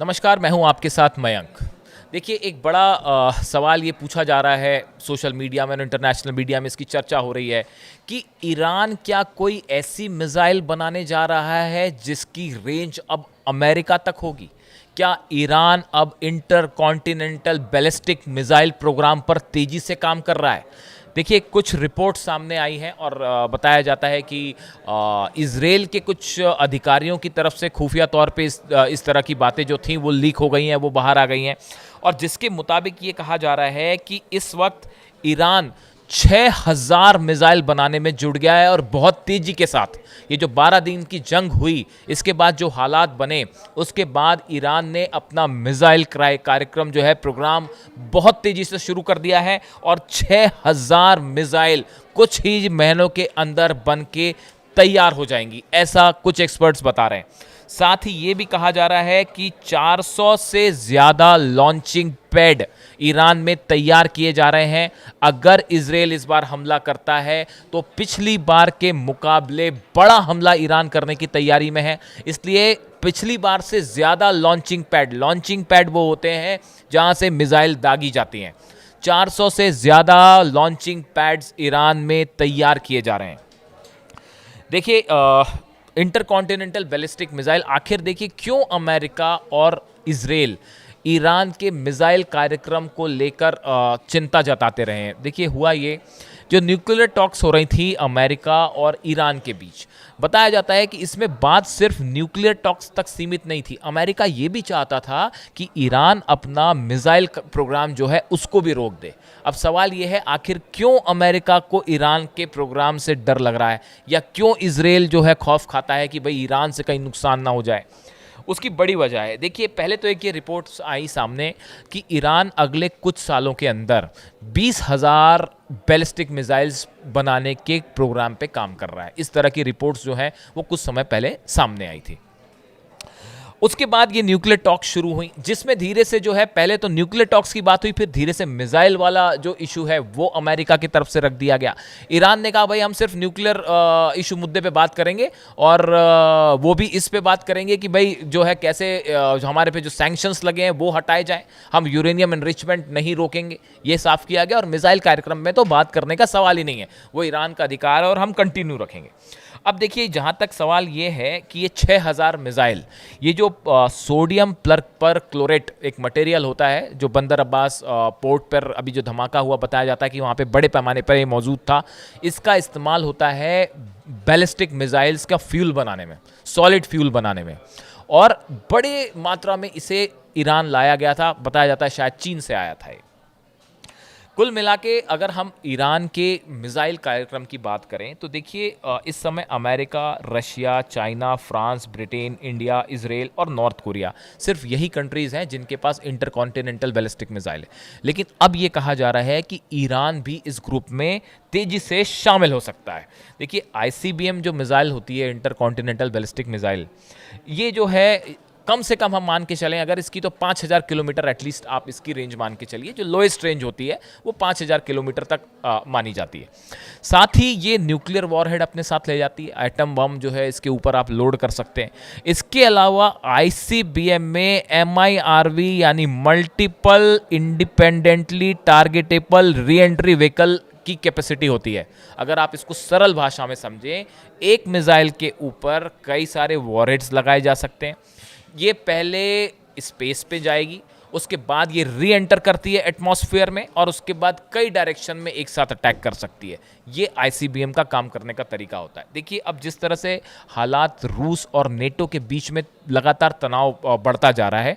नमस्कार, मैं हूं आपके साथ मयंक। देखिए, एक बड़ा सवाल ये पूछा जा रहा है सोशल मीडिया में और इंटरनेशनल मीडिया में इसकी चर्चा हो रही है कि ईरान क्या कोई ऐसी मिसाइल बनाने जा रहा है जिसकी रेंज अब अमेरिका तक होगी? क्या ईरान अब intercontinental ballistic missile program पर तेजी से काम कर रहा है? देखिए, कुछ रिपोर्ट सामने आई हैं और बताया जाता है कि इज़राइल के कुछ अधिकारियों की तरफ से खुफिया तौर पे इस तरह की बातें जो थीं वो लीक हो गई हैं, वो बाहर आ गई हैं। और जिसके मुताबिक ये कहा जा रहा है कि इस वक्त ईरान 6000 मिसाइल बनाने में जुट गया है और बहुत तेज़ी के साथ। ये जो 12 दिन की जंग हुई, इसके बाद जो हालात बने, उसके बाद ईरान ने अपना मिसाइल कार्यक्रम जो है, प्रोग्राम बहुत तेज़ी से शुरू कर दिया है और 6000 मिसाइल कुछ ही महीनों के अंदर बन के तैयार हो जाएंगी, ऐसा कुछ एक्सपर्ट्स बता रहे हैं। साथ ही ये भी कहा जा रहा है कि 400 से ज़्यादा लॉन्चिंग पैड ईरान में तैयार किए जा रहे हैं। अगर इजराइल इस बार हमला करता है तो पिछली बार के मुकाबले बड़ा हमला ईरान करने की तैयारी में है, इसलिए पिछली बार से ज़्यादा लॉन्चिंग पैड वो होते हैं जहां से मिसाइल दागी जाती हैं। 400 से ज़्यादा लॉन्चिंग पैड्स ईरान में तैयार किए जा रहे हैं। देखिए, इंटरकॉन्टिनेंटल बैलिस्टिक मिसाइल, आखिर देखिए क्यों अमेरिका और इजराइल ईरान के मिसाइल कार्यक्रम को लेकर चिंता जताते रहे हैं। देखिए, हुआ ये, जो न्यूक्लियर टॉक्स हो रही थी अमेरिका और ईरान के बीच, बताया जाता है कि इसमें बात सिर्फ न्यूक्लियर टॉक्स तक सीमित नहीं थी। अमेरिका ये भी चाहता था कि ईरान अपना मिसाइल प्रोग्राम जो है उसको भी रोक दे। अब सवाल ये है, आखिर क्यों अमेरिका को ईरान के प्रोग्राम से डर लग रहा है, या क्यों इजराइल जो है खौफ खाता है कि भाई ईरान से कहीं नुकसान ना हो जाए? उसकी बड़ी वजह है। देखिए, पहले तो एक ये रिपोर्ट्स आई सामने कि ईरान अगले कुछ सालों के अंदर 20,000 बैलिस्टिक मिसाइल्स बनाने के प्रोग्राम पे काम कर रहा है। इस तरह की रिपोर्ट्स जो हैं वो कुछ समय पहले सामने आई थी। उसके बाद ये न्यूक्लियर टॉक्स शुरू हुई, जिसमें धीरे से जो है, पहले तो न्यूक्लियर टॉक्स की बात हुई, फिर धीरे से मिसाइल वाला जो इशू है वो अमेरिका की तरफ से रख दिया गया। ईरान ने कहा भाई हम सिर्फ न्यूक्लियर इशू मुद्दे पे बात करेंगे और वो भी इस पे बात करेंगे कि भाई जो है कैसे हमारे पे जो सैंक्शंस लगे हैं वो हटाए जाएं, हम यूरेनियम एनरिचमेंट नहीं रोकेंगे, ये साफ किया गया। और मिसाइल कार्यक्रम में तो बात करने का सवाल ही नहीं है, वो ईरान का अधिकार है और हम कंटिन्यू रखेंगे। अब देखिए, जहाँ तक सवाल ये है कि ये 6000 मिसाइल, ये जो सोडियम पर क्लोरेट एक मटेरियल होता है जो बंदर अब्बास पोर्ट पर अभी जो धमाका हुआ, बताया जाता है कि वहाँ पे बड़े पैमाने पर ये मौजूद था। इसका इस्तेमाल होता है बैलिस्टिक मिसाइल्स का फ्यूल बनाने में, सॉलिड फ्यूल बनाने में, और बड़े मात्रा में इसे ईरान लाया गया था। बताया जाता है शायद चीन से आया था। कुल मिला के अगर हम ईरान के मिसाइल कार्यक्रम की बात करें तो देखिए, इस समय America, Russia, China, France, Britain, India, Israel और नॉर्थ कोरिया, सिर्फ यही कंट्रीज़ हैं जिनके पास इंटरकॉन्टिनेंटल बैलिस्टिक मिसाइल है। लेकिन अब ये कहा जा रहा है कि ईरान भी इस ग्रुप में तेज़ी से शामिल हो सकता है। देखिए, ICBM जो मिसाइल होती है, इंटरकॉन्टिनेंटल बैलिस्टिक मिसाइल, ये जो है कम से कम हम मान के चलें, अगर इसकी तो 5000 किलोमीटर एटलीस्ट आप इसकी रेंज मान के चलिए। जो लोएस्ट रेंज होती है वो 5000 किलोमीटर तक मानी जाती है। साथ ही ये न्यूक्लियर वॉरहेड अपने साथ ले जाती है, एटम बम जो है इसके ऊपर आप लोड कर सकते हैं। इसके अलावा ICBM में MIRV यानी multiple independently targetable re entry vehicle की कैपेसिटी होती है। अगर आप इसको सरल भाषा में समझें, एक मिसाइल के ऊपर कई सारे वॉरहेड्स लगाए जा सकते हैं। ये पहले स्पेस पे जाएगी, उसके बाद ये री एंटर करती है एटमॉस्फेयर में, और उसके बाद कई डायरेक्शन में एक साथ अटैक कर सकती है। ये ICBM का काम करने का तरीका होता है। देखिए, अब जिस तरह से हालात रूस और नेटो के बीच में लगातार तनाव बढ़ता जा रहा है,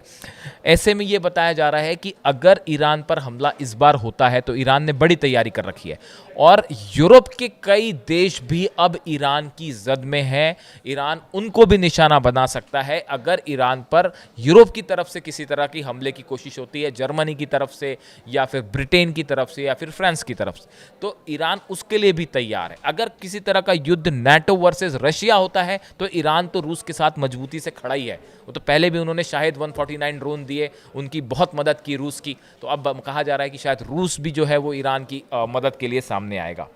ऐसे में ये बताया जा रहा है कि अगर ईरान पर हमला इस बार होता है तो ईरान ने बड़ी तैयारी कर रखी है, और यूरोप के कई देश भी अब ईरान की जद में है। ईरान उनको भी निशाना बना सकता है अगर ईरान पर यूरोप की तरफ से किसी तरह की हमले की कोशिश होती है, जर्मनी की तरफ से या फिर ब्रिटेन की तरफ से या फिर फ्रांस की तरफ से, तो ईरान उसके लिए भी तैयार है। अगर किसी तरह का युद्ध नाटो वर्सेस रशिया होता है तो ईरान तो रूस के साथ मजबूती से खड़ा ही है। वो तो पहले भी उन्होंने शायद 149 ड्रोन दिए, उनकी बहुत मदद की रूस की, तो अब कहा जा रहा है कि शायद रूस भी जो है वो ईरान की मदद के लिए सामने आएगा।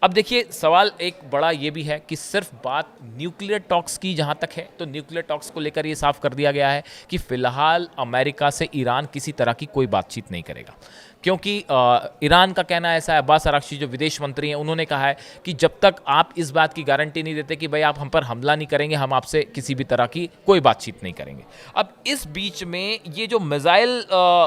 अब देखिए सवाल एक बड़ा ये भी है कि सिर्फ बात न्यूक्लियर टॉक्स की जहाँ तक है, तो न्यूक्लियर टॉक्स को लेकर ये साफ कर दिया गया है कि फिलहाल अमेरिका से ईरान किसी तरह की कोई बातचीत नहीं करेगा, क्योंकि ईरान का कहना ऐसा है, अब्बास अराक्ची जो विदेश मंत्री हैं उन्होंने कहा है कि जब तक आप इस बात की गारंटी नहीं देते कि भाई आप हम पर हमला नहीं करेंगे, हम आपसे किसी भी तरह की कोई बातचीत नहीं करेंगे। अब इस बीच में ये जो मिसाइल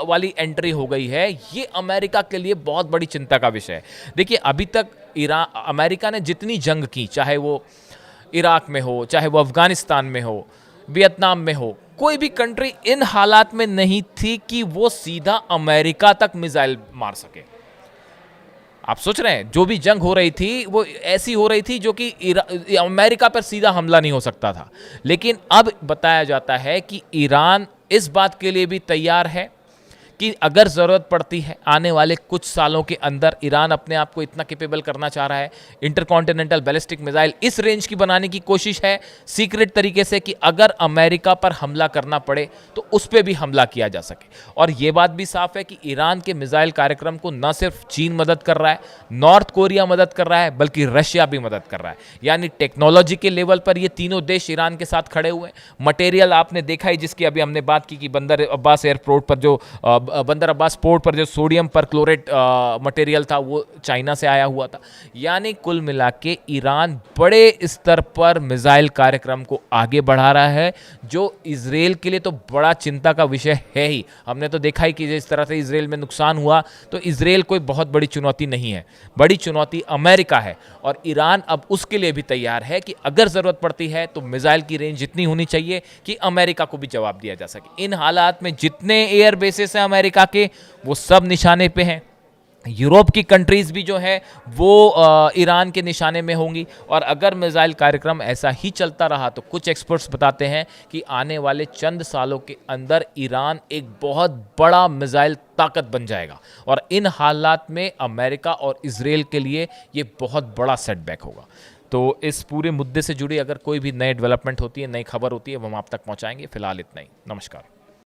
वाली एंट्री हो गई है, ये अमेरिका के लिए बहुत बड़ी चिंता का विषय है। देखिए अभी तक ईरान अमेरिका ने जितनी जंग की, चाहे वो इराक में हो, चाहे वो अफगानिस्तान में हो, वियतनाम में हो, कोई भी कंट्री इन हालात में नहीं थी कि वो सीधा अमेरिका तक मिसाइल मार सके। आप सोच रहे हैं जो भी जंग हो रही थी वो ऐसी हो रही थी जो कि अमेरिका पर सीधा हमला नहीं हो सकता था। लेकिन अब बताया जाता है कि ईरान इस बात के लिए भी तैयार है कि अगर ज़रूरत पड़ती है आने वाले कुछ सालों के अंदर, ईरान अपने आप को इतना कैपेबल करना चाह रहा है, इंटरकॉन्टिनेंटल बैलिस्टिक मिसाइल इस रेंज की बनाने की कोशिश है सीक्रेट तरीके से कि अगर अमेरिका पर हमला करना पड़े तो उस पर भी हमला किया जा सके। और ये बात भी साफ है कि ईरान के मिसाइल कार्यक्रम को न सिर्फ चीन मदद कर रहा है, नॉर्थ कोरिया मदद कर रहा है, बल्कि रशिया भी मदद कर रहा है। यानी टेक्नोलॉजी के लेवल पर ये तीनों देश ईरान के साथ खड़े हुए हैं। मटेरियल आपने देखा ही, जिसकी अभी हमने बात की कि बंदर अब्बास एयरपोर्ट पर जो बंदर अब्बास पोर्ट पर जो सोडियम परक्लोरेट मटेरियल था वो चाइना से आया हुआ था। यानी कुल मिला के ईरान बड़े स्तर पर मिसाइल कार्यक्रम को आगे बढ़ा रहा है, जो इजराइल के लिए तो बड़ा चिंता का विषय है ही। हमने तो देखा ही कि जिस तरह से इजराइल में नुकसान हुआ, तो इजराइल कोई बहुत बड़ी चुनौती नहीं है, बड़ी चुनौती अमेरिका है। और ईरान अब उसके लिए भी तैयार है कि अगर ज़रूरत पड़ती है तो मिसाइल की रेंज जितनी होनी चाहिए कि अमेरिका को भी जवाब दिया जा सके। इन हालात में जितने एयर बेसेस हैं अमेरिका के, वो सब निशाने पे हैं। यूरोप की कंट्रीज़ भी जो है वो ईरान के निशाने में होंगी। और अगर मिसाइल कार्यक्रम ऐसा ही चलता रहा तो कुछ एक्सपर्ट्स बताते हैं कि आने वाले चंद सालों के अंदर ईरान एक बहुत बड़ा मिसाइल ताकत बन जाएगा। और इन हालात में अमेरिका और इजराइल के लिए ये बहुत बड़ा सेटबैक होगा। तो इस पूरे मुद्दे से जुड़ी अगर कोई भी नई डेवलपमेंट होती है, नई खबर होती है, वो हम आप तक पहुंचाएंगे। फिलहाल इतना ही। नमस्कार।